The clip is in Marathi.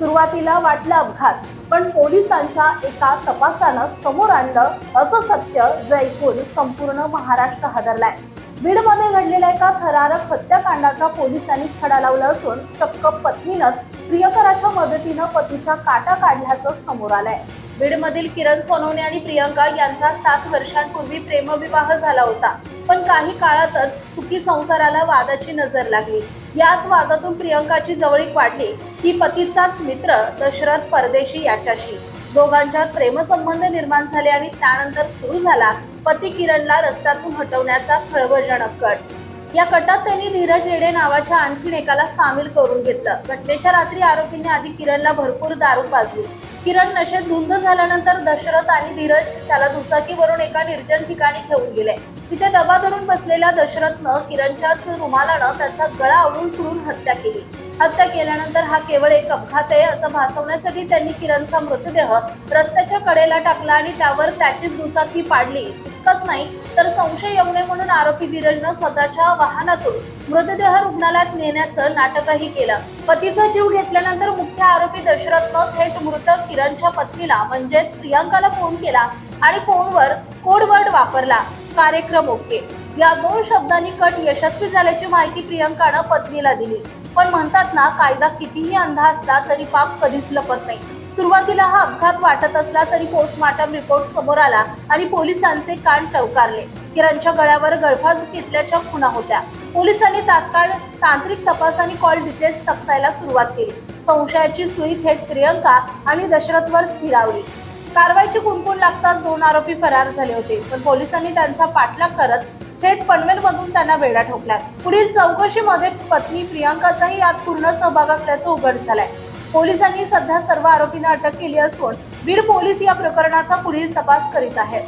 सुरुवातीला वाटलं अपघात, पण पोलिसांच्या एका तपासानं समोर आणलं असं सत्य जे ऐकून संपूर्ण महाराष्ट्र हादरलाय। बीडमध्ये घडलेल्या एका थरारक हत्याकांडाचा पोलिसांनी छडा लावला असून चक्क पत्नीनंच प्रियकराच्या मदतीनं पतीचा काटा काढल्याचं समोर आलंय। बीडमधील किरण सोनवणे आणि प्रियंका यांचा 7 वर्षांपूर्वी प्रेमविवाह झाला होता, पण काही काळातच सुखी संसाराला वादाची नजर लागली। याच वादातून प्रियंकाची जवळीक वाढली की पतीचाच मित्र दशरथ परदेशी याच्याशी दोघांच्यात प्रेमसंबंध निर्माण झाले आणि त्यानंतर सुरू झाला पती किरणला रस्त्यातून हटवण्याचा खळबळजनक कट। या कटात त्यांनी धीरज येडे नावाच्या आणखीन एकाला सामील करून घेतलं। घटनेच्या रात्री आरोपींनी आधी किरणला भरपूर दारू पाजली। किरण नशेत धुंद झाल्यानंतर दशरथ आणि धीरज त्याला दुचाकीवरून एका निर्जन ठिकाणी घेऊन गेले। तिथे दबा धरून बसलेल्या दशरथनं किरणच्याच रुमालानं त्याचा गळा आवळून हत्या केली। हत्या केल्यानंतर हा केवळ एक अपघात आहे असं भासवण्यासाठी त्यांनी किरणचा मृतदेह रस्त्याच्या कडेला टाकला आणि त्यावर त्याचीच दुचाकी पाडली। इतकंच नाही तर संशय येऊ नये म्हणून आरोपी धीरजनं स्वतःच्या वाहनातून मृतदेह रुग्णालयात नेण्याचं नाटकही केलं। पतीचा जीव घेतल्यानंतर मुख्य आरोपी दशरथनं थेट मृत किरणच्या पत्नीला म्हणजेच प्रियंकाला फोन केला आणि फोनवर कोडवर्ड वापरला, कार्यक्रम ओके। या 2 शब्दांनी कट यशस्वी झाल्याची माहिती प्रियंकानं पत्नीला दिली। पण म्हणतात ना, कायदा कितीही अंधा असला तरी पाप कधीच लपत नाही। सुरुवातीला हा अपघात वाटत असला तरी पोस्टमॉर्टम रिपोर्ट समोर आला आणि पोलिसांचे कान टवकारले। किरणच्या गळ्यावर गळफास घेतल्याच्या खुणा होत्या। पोलिसांनी तात्काळ तांत्रिक तपास आणि कॉल डिटेल्स तपासायला सुरुवात केली। संशयाची सुई थेट प्रियंका आणि दशरथवर स्थिरावली। कारवाईची कुणकुण लागताच 2 आरोपी फरार झाले होते, पण पोलिसांनी त्यांचा पाठलाग करत थेट पनवेलमधून त्यांना वेढा ठोकला। पुढील चौकशीमध्ये पत्नी प्रियंकाचाही यात पूर्ण सहभाग असल्याचं उघड झालंय। पोलिसांनी सध्या सर्व आरोपींना अटक केली असून बीड पोलीस या प्रकरणाचा पुढील तपास करीत आहेत।